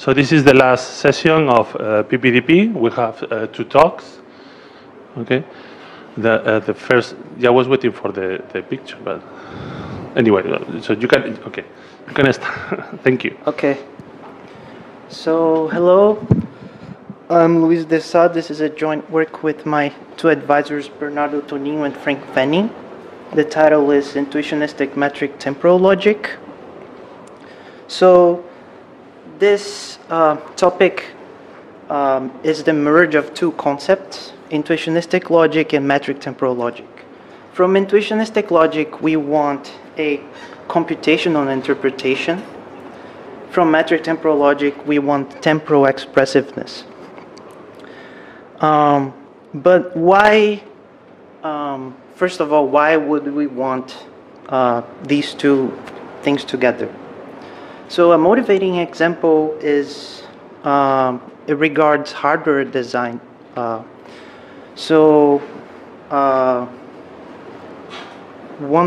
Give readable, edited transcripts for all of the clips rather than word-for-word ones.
So this is the last session of PPDP. We have 2 talks. Okay. The first, yeah, I was waiting for the picture, but anyway, so you can, okay, you can start. Thank you. Okay. So hello, I'm Luiz. This is a joint work with my 2 advisors, Bernardo, Toninho, and Pfenning. The title is Intuitionistic Metric Temporal Logic. So this topic is the merge of 2 concepts, intuitionistic logic and metric temporal logic. From intuitionistic logic, we want a computational interpretation. From metric temporal logic, we want temporal expressiveness. But why, first of all, why would we want these 2 things together? So a motivating example is, it regards hardware design. One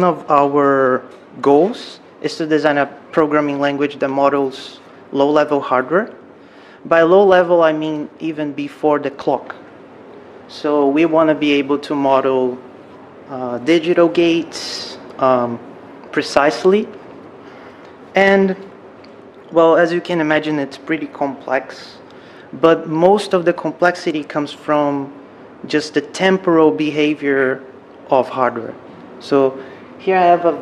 of our goals is to design a programming language that models low-level hardware. By low level, I mean even before the clock. So we want to be able to model digital gates precisely. And, well, as you can imagine, it's pretty complex. But most of the complexity comes from just the temporal behavior of hardware. So here I have a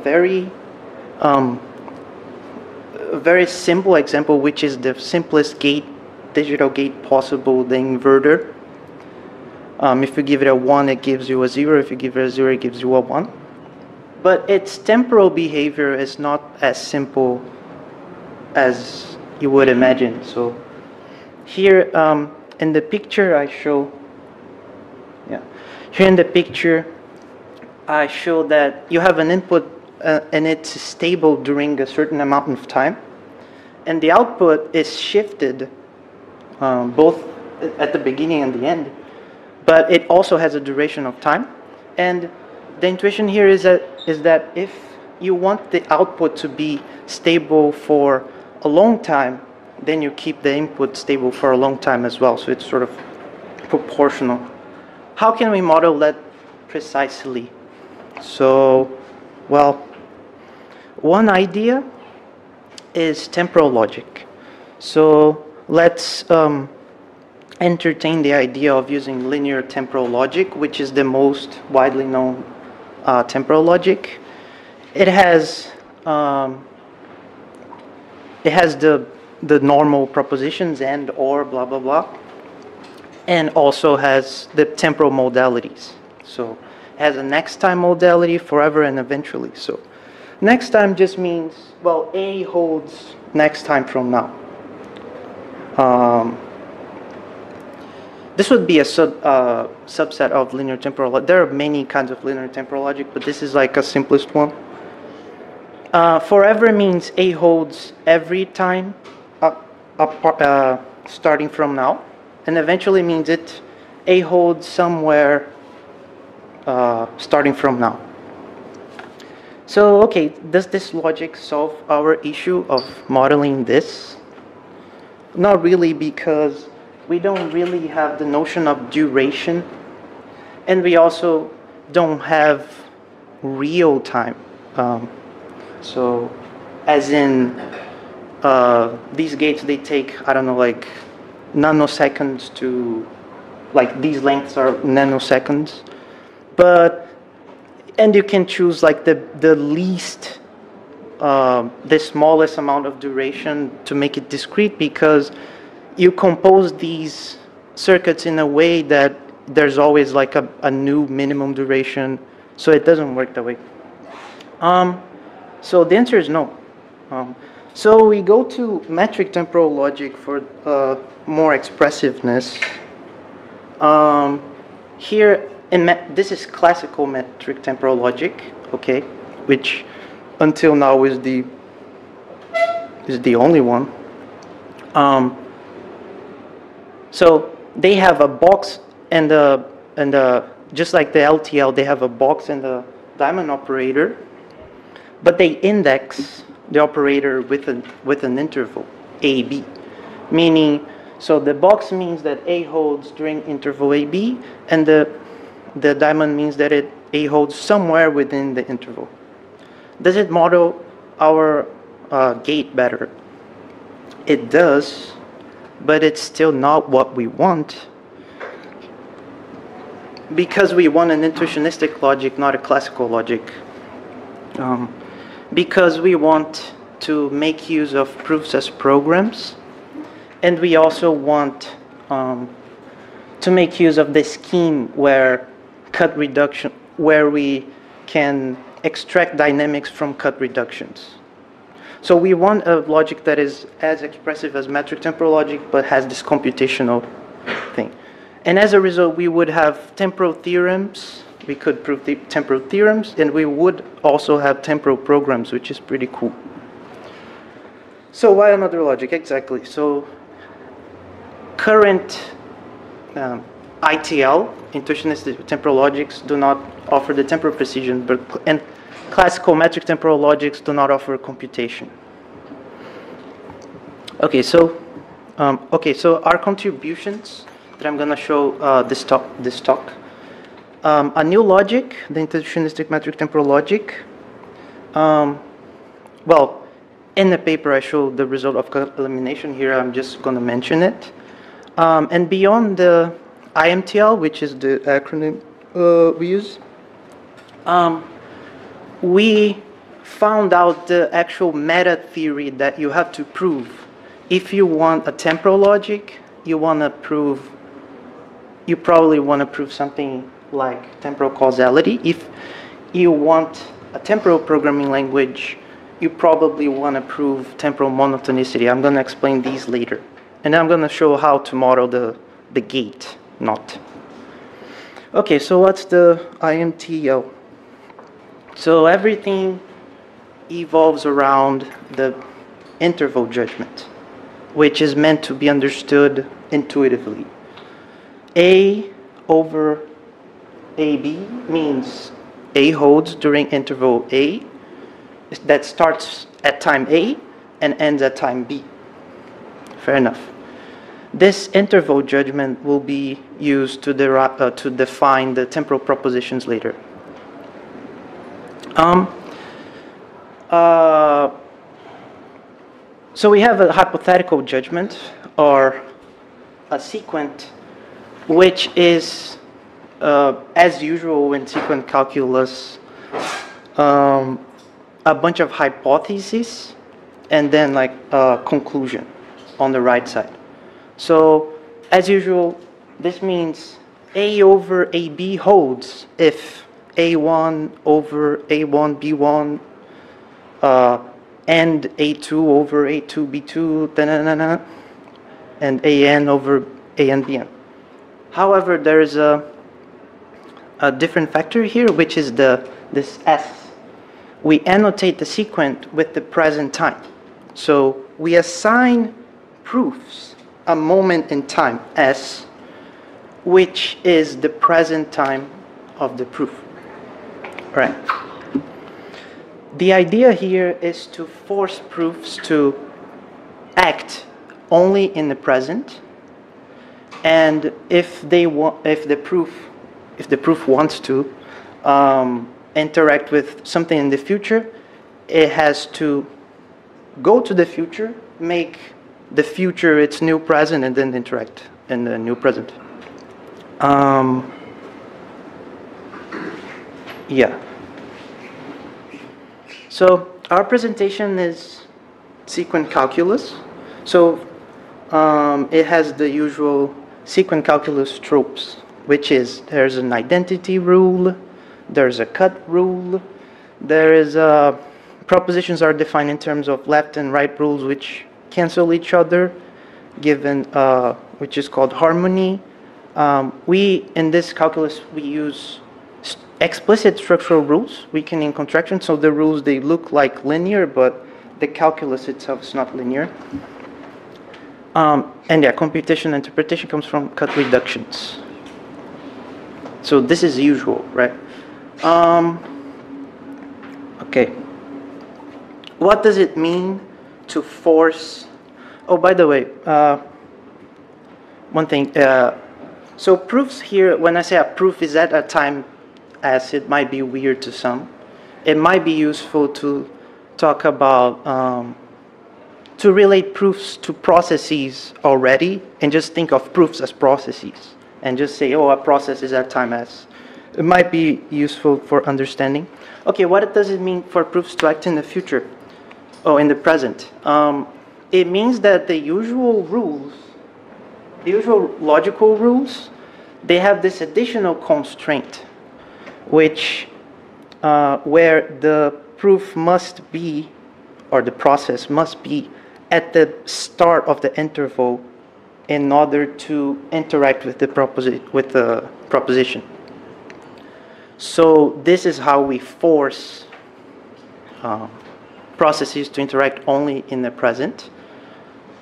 very simple example, which is the simplest digital gate possible, the inverter. If you give it a 1, it gives you a 0. If you give it a 0, it gives you a 1. But its temporal behavior is not as simple as you would imagine. So here in the picture I show, here in the picture I show that you have an input and it's stable during a certain amount of time, and the output is shifted both at the beginning and the end, but it also has a duration of time. And the intuition here is that if you want the output to be stable for a long time, then you keep the input stable for a long time as well. So it's sort of proportional. How can we model that precisely? So, well, one idea is temporal logic. So let's entertain the idea of using linear temporal logic, which is the most widely known temporal logic. It has the normal propositions and, or, blah, blah, blah, and also has the temporal modalities. So it has a next time modality, forever and eventually. So next time just means, well, A holds next time from now. This would be a subset of linear temporal logic. There are many kinds of linear temporal logic, but this is like a simplest one. Forever means A holds every time starting from now, and eventually means A holds somewhere starting from now. So, okay, does this logic solve our issue of modeling this? Not really, because we don't really have the notion of duration, and we also don't have real time. So, as in, these gates, they take, I don't know, like nanoseconds to, like these lengths are nanoseconds. But, and you can choose like the least, the smallest amount of duration to make it discrete, because you compose these circuits in a way that there's always like a new minimum duration, so it doesn't work that way. So the answer is no. So we go to metric temporal logic for more expressiveness. Here, this is classical metric temporal logic, okay, which until now is the only one. So they have a box and just like the LTL, they have a box and a diamond operator, but they index the operator with an interval, A, B. meaning, so the box means that A holds during interval AB, and the diamond means that A holds somewhere within the interval. Does it model our gate better? It does, but it's still not what we want, because we want an intuitionistic logic, not a classical logic. Because we want to make use of proofs as programs, and we also want to make use of the scheme where cut reduction, where we can extract dynamics from cut reductions. So we want a logic that is as expressive as metric temporal logic, but has this computational thing. And as a result, we would have temporal theorems. We could prove the temporal theorems, and we would also have temporal programs, which is pretty cool. So why another logic? Exactly. So current ITL, Intuitionistic Temporal Logics, do not offer the temporal precision, and classical metric temporal logics do not offer computation. Okay, so our contributions that I'm going to show this talk. A new logic, the Intuitionistic Metric Temporal Logic. Well, in the paper I show the result of elimination. Here I'm just going to mention it. And beyond the IMTL, which is the acronym we use, we found out the actual meta theory that you have to prove. If you want a temporal logic, you probably want to prove something like temporal causality. If you want a temporal programming language, you probably want to prove temporal monotonicity. I'm going to explain these later. And I'm going to show how to model the gate knot. Okay, so what's the IMTL? So everything evolves around the interval judgment, which is meant to be understood intuitively. A over AB means A holds during interval A that starts at time A and ends at time B. Fair enough. This interval judgment will be used to define the temporal propositions later. So we have a hypothetical judgment, or a sequent, which is, as usual in sequent calculus, a bunch of hypotheses and then like a conclusion on the right side. So as usual, this means A over AB holds if A1 over A1 B1 and A2 over A2 B2 and AN over AN BN. However, there is a different factor here, which is this S. We annotate the sequent with the present time. So we assign proofs a moment in time, S, which is the present time of the proof. Right. The idea here is to force proofs to act only in the present, and if the proof wants to interact with something in the future, it has to go to the future, make the future its new present, and then interact in the new present. Yeah. So our presentation is sequent calculus. So it has the usual sequent calculus tropes, which is there's an identity rule, there's a cut rule, there is propositions are defined in terms of left and right rules which cancel each other, given which is called harmony. In this calculus we use explicit structural rules, weakening in contraction. So the rules, they look like linear, but the calculus itself is not linear. And yeah, computation and interpretation comes from cut reductions. So this is usual, right? Okay. What does it mean to force? Oh, by the way, one thing. So proofs here, when I say a proof is at a time S, it might be weird to some. It might be useful to talk about, to relate proofs to processes already, and just think of proofs as processes, and just say, oh, a process is at time S. It might be useful for understanding. Okay, what does it mean for proofs to act in the future? Oh, in the present. It means that the usual rules, the usual logical rules, they have this additional constraint, which where the proof must be, or the process must be, at the start of the interval in order to interact with the proposition. So this is how we force processes to interact only in the present.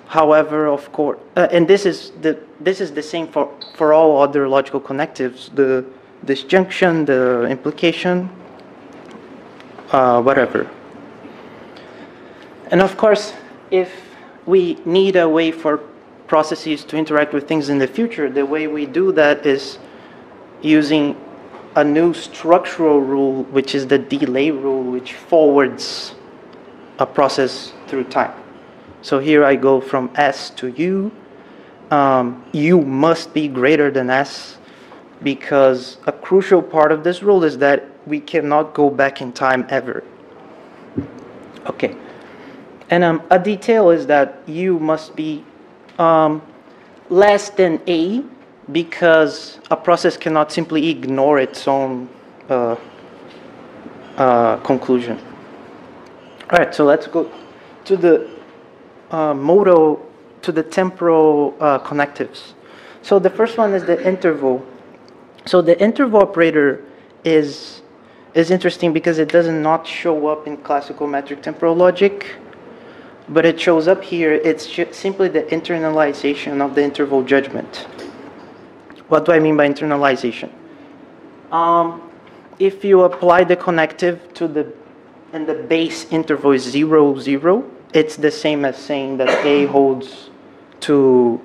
However, of course, and this is the same for all other logical connectives: the disjunction, the implication, whatever. And of course, if we need a way for processes to interact with things in the future, the way we do that is using a new structural rule, which is the delay rule, which forwards a process through time. So here I go from S to U. U must be greater than S, because a crucial part of this rule is that we cannot go back in time ever. Okay. And a detail is that U must be less than A, because a process cannot simply ignore its own conclusion. All right, so let's go to the modal, to the temporal connectives. So the first one is the interval. So the interval operator is interesting because it does not show up in classical metric temporal logic, but it shows up here. It's simply the internalization of the interval judgment. What do I mean by internalization? If you apply the connective to and the base interval is 0, 0, it's the same as saying that A holds to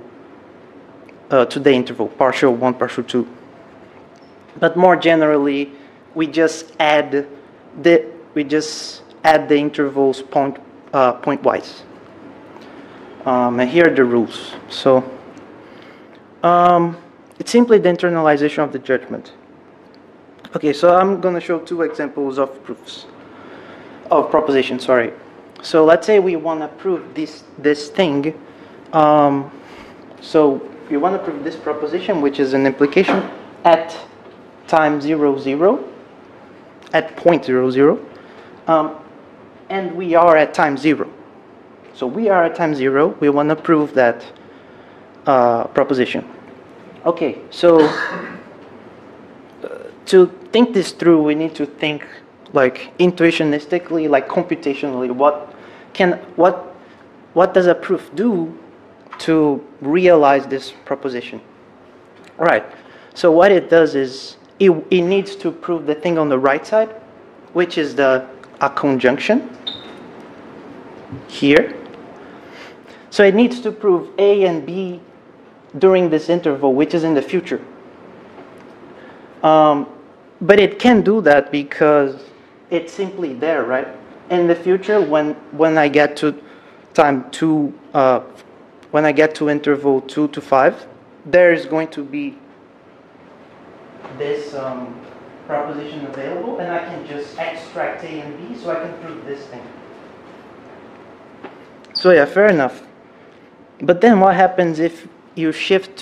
the interval, partial 1, partial 2. But more generally, we just add the intervals pointwise. And here are the rules. So it's simply the internalization of the judgment. Okay, so I'm going to show two examples of proofs, of propositions, sorry. So let's say we want to prove this thing. So we want to prove this proposition, which is an implication at time 0, 0, at point 0, 0, and we are at time 0. So we are at time 0. We want to prove that proposition. Okay, so to think this through, we need to think like intuitionistically, like computationally. What does a proof do to realize this proposition? All right. So what it does is it needs to prove the thing on the right side, which is a conjunction here. So it needs to prove A and B during this interval, which is in the future. But it can do that because it's simply there, right? In the future, when I get to time 2, when I get to interval 2 to 5, there is going to be this proposition available, and I can just extract A and B so I can prove this thing. So yeah, fair enough. But then what happens if you change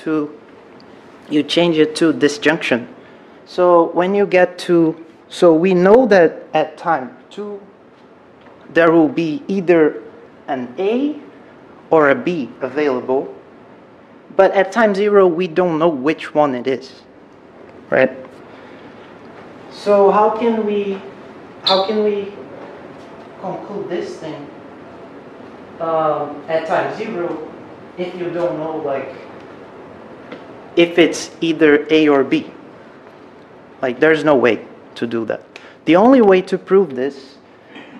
it to disjunction? So when you get to, so we know that at time 2, there will be either an A or a B available, but at time 0, we don't know which one it is, right? So how can we conclude this thing at time 0 if you don't know, like, if it's either A or B? Like, there's no way to do that. The only way to prove this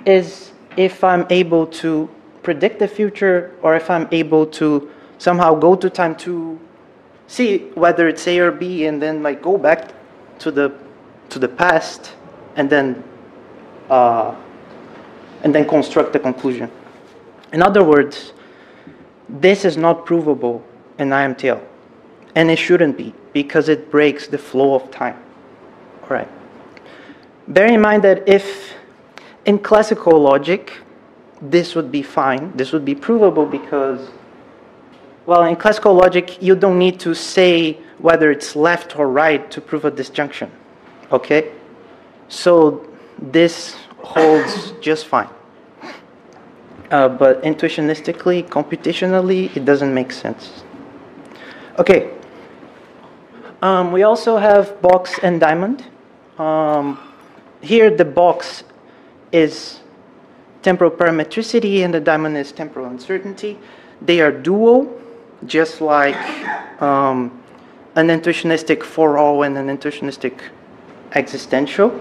is if I'm able to predict the future, or if I'm able to somehow go to time 2 see whether it's A or B, and then like go back to the past, and then construct the conclusion. In other words, this is not provable in IMTL, and it shouldn't be, because it breaks the flow of time. All right. Bear in mind that if in classical logic, this would be fine, this would be provable, because, well, in classical logic, you don't need to say whether it's left or right to prove a disjunction, okay? So this holds just fine. But intuitionistically, computationally, it doesn't make sense. Okay. We also have box and diamond. Here the box is temporal parametricity and the diamond is temporal uncertainty. They are dual, just like an intuitionistic for all and an intuitionistic existential.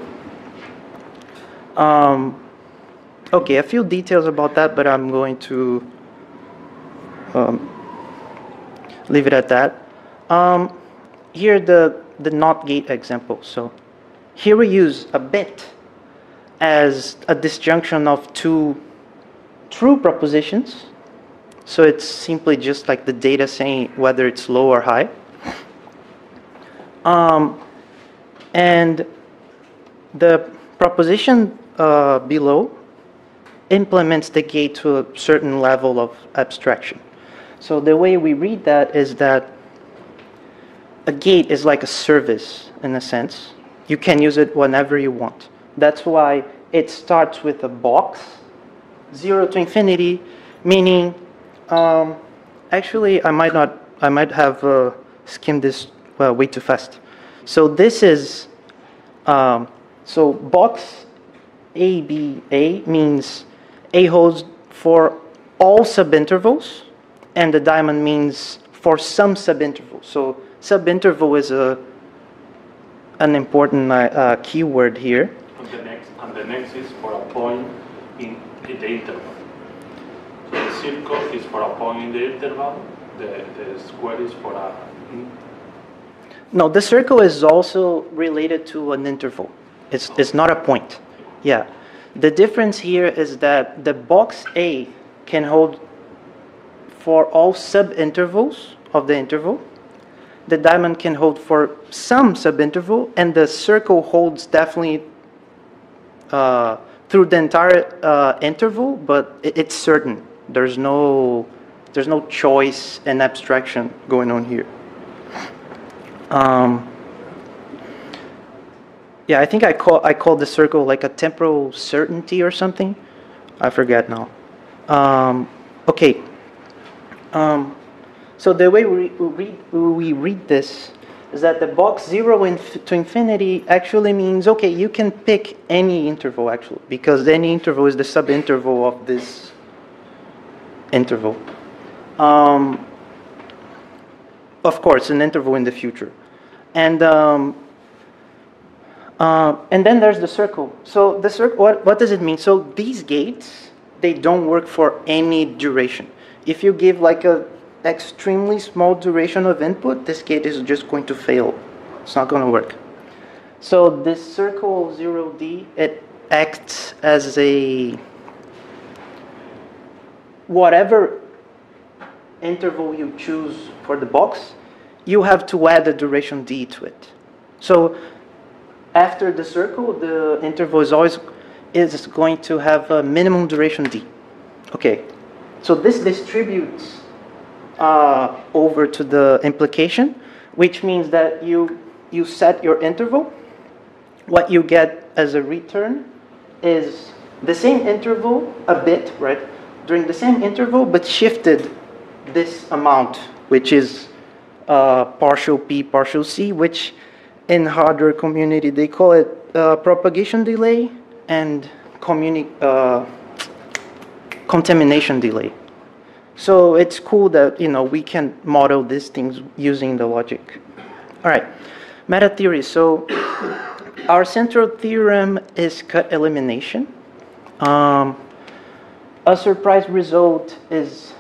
Okay, a few details about that, but I'm going to leave it at that. Here the NOT gate example. So here we use a bit as a disjunction of two true propositions. So it's simply just like the data saying whether it's low or high. And the proposition below implements the gate to a certain level of abstraction. So the way we read that is that a gate is like a service in a sense. You can use it whenever you want. That's why it starts with a box, 0 to infinity, meaning, actually I might have skimmed this way too fast. So this is, so box A, B, A means A holds for all subintervals, and the diamond means for some subintervals. So subinterval is an important keyword here. And the next is for a point in the interval. So the circle is for a point in the interval. The square is for a... No, the circle is also related to an interval. It's not a point. Yeah. The difference here is that the box A can hold for all subintervals of the interval. The diamond can hold for some subinterval, and the circle holds definitely through the entire interval, but it's certain. There's no choice and abstraction going on here. Yeah, I think I called the circle like a temporal certainty or something. I forget now. Okay. So the way we read this is that the box 0 to infinity actually means, okay, you can pick any interval actually, because any interval is the subinterval of this interval. Of course, an interval in the future. And then there's the circle. So the circle, what does it mean? So these gates, they don't work for any duration. If you give like a extremely small duration of input, this gate is just going to fail. It's not going to work. So this circle 0D, it acts as a whatever interval you choose for the box, you have to add a duration D to it. So after the circle, the interval is always going to have a minimum duration D. Okay, so this distributes over to the implication, which means that you set your interval. What you get as a return is the same interval a bit, right? During the same interval, but shifted this amount, which is partial P, partial C, which in hardware community they call it propagation delay and contamination delay. So it's cool that we can model these things using the logic. All right, metatheory. So our central theorem is cut elimination. A surprise result is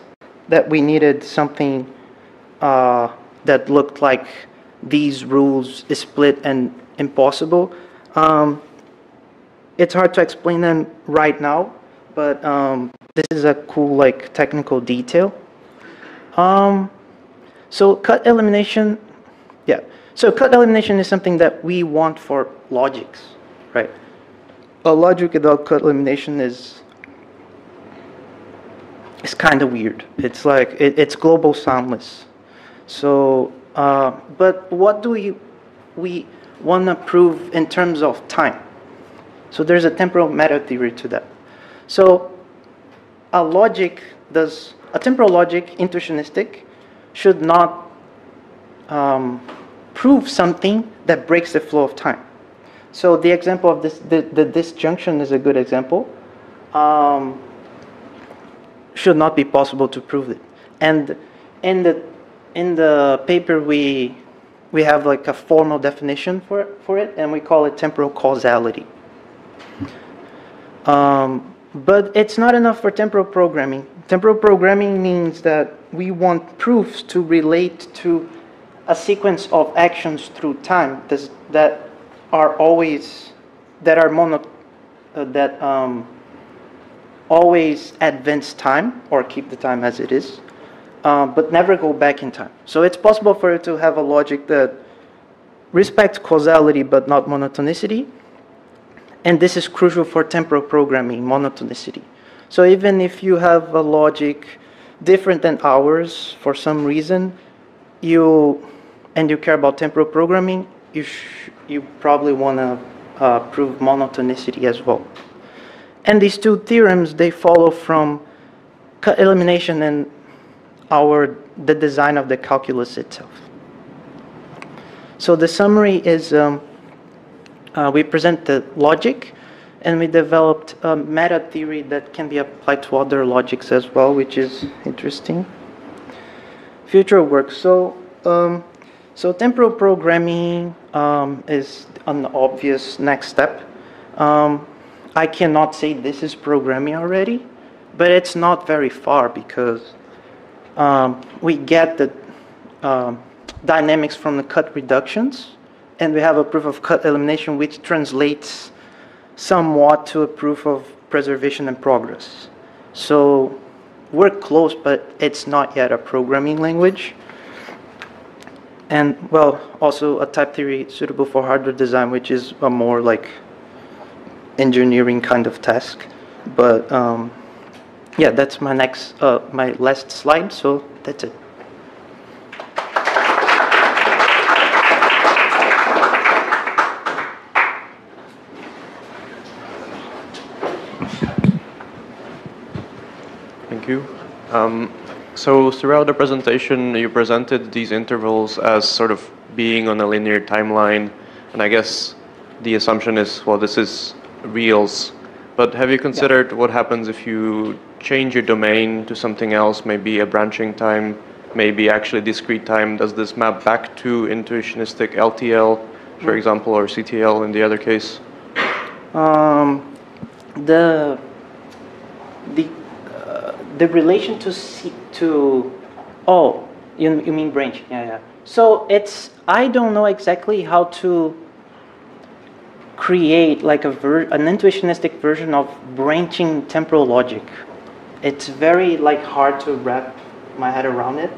that we needed something that looked like these rules is split and impossible. It's hard to explain them right now, but this is a cool like technical detail. So cut elimination, yeah. So cut elimination is something that we want for logics, right? A logic without cut elimination is kind of weird. It's like it's global soundless. So, but what do we want to prove in terms of time? So there's a temporal metatheory to that. So a temporal logic, intuitionistic, should not prove something that breaks the flow of time. So the example of this, the disjunction is a good example. Should not be possible to prove it. And in the paper we have like a formal definition for it, and we call it temporal causality. But it's not enough for temporal programming. Temporal programming means that we want proofs to relate to a sequence of actions through time that always advance time or keep the time as it is, but never go back in time. So it's possible for it to have a logic that respects causality but not monotonicity. And this is crucial for temporal programming, monotonicity. So even if you have a logic different than ours for some reason, and you care about temporal programming, you probably want to prove monotonicity as well. And these two theorems, they follow from cut elimination and the design of the calculus itself. So the summary is we present the logic, and we developed a meta theory that can be applied to other logics as well, which is interesting. Future work. So temporal programming is an obvious next step. I cannot say this is programming already, but it's not very far because we get the dynamics from the cut reductions, and we have a proof of cut elimination which translates somewhat to a proof of preservation and progress. So we're close, but it's not yet a programming language. And well, also a type theory suitable for hardware design, which is a more like engineering kind of task. But yeah, that's my last slide, so that's it. Thank you. So throughout the presentation, you presented these intervals as sort of being on a linear timeline, and I guess the assumption is, well, this is reals. But have you considered what happens if you change your domain to something else, maybe a branching time, maybe actually discrete time? Does this map back to intuitionistic LTL, for example, or CTL in the other case? The relation you mean branching? Yeah. So I don't know exactly how to create like an intuitionistic version of branching temporal logic. It's very like hard to wrap my head around it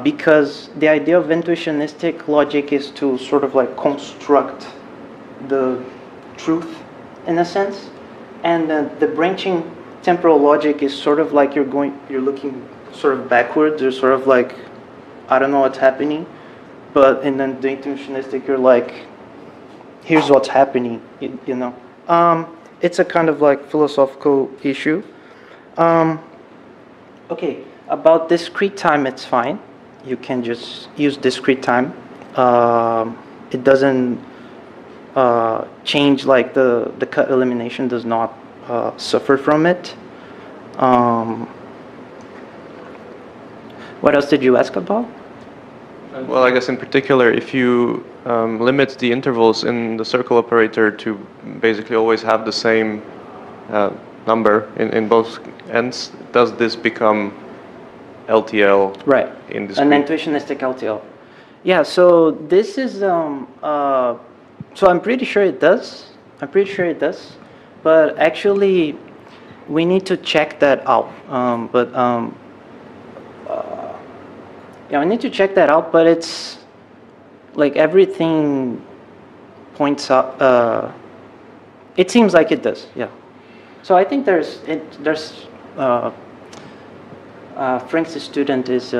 because the idea of intuitionistic logic is to sort of like construct the truth in a sense, and the branching temporal logic is sort of like you're looking sort of backwards, or sort of like, I don't know what's happening, but and then the intuitionistic, you're like, here's what's happening, you know. It's a kind of like philosophical issue. Okay, about discrete time, it's fine. You can just use discrete time. It doesn't change, like the cut elimination does not suffer from it. What else did you ask about? Well, I guess in particular, if you limit the intervals in the circle operator to basically always have the same number in both ends, does this become LTL Right. in An discrete. intuitionistic LTL. Yeah, so this is, so I'm pretty sure it does. I'm pretty sure it does. But actually, we need to check that out. Yeah, we need to check that out, but it's like everything points up. It seems like it does, yeah. So I think Frank's student is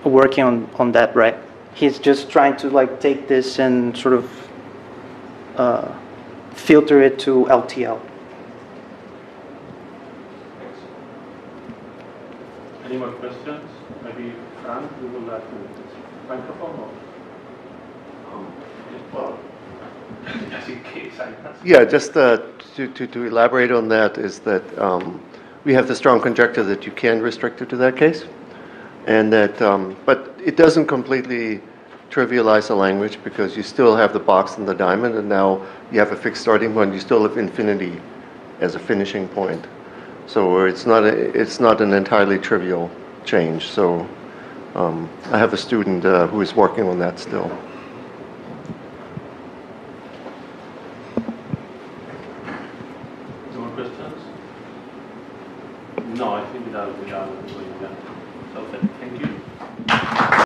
working on that, right? He's just trying to like take this and sort of filter it to LTL. Any more questions? Maybe Frank, you would like to microphone or? Well, just in case I ask. Yeah, just to elaborate on that is that we have the strong conjecture that you can restrict it to that case, and that, but it doesn't completely trivialize the language because you still have the box and the diamond, and now you have a fixed starting point. You still have infinity as a finishing point, so it's not an entirely trivial change. So I have a student who is working on that still. More questions? No, I think we are going. So thank you.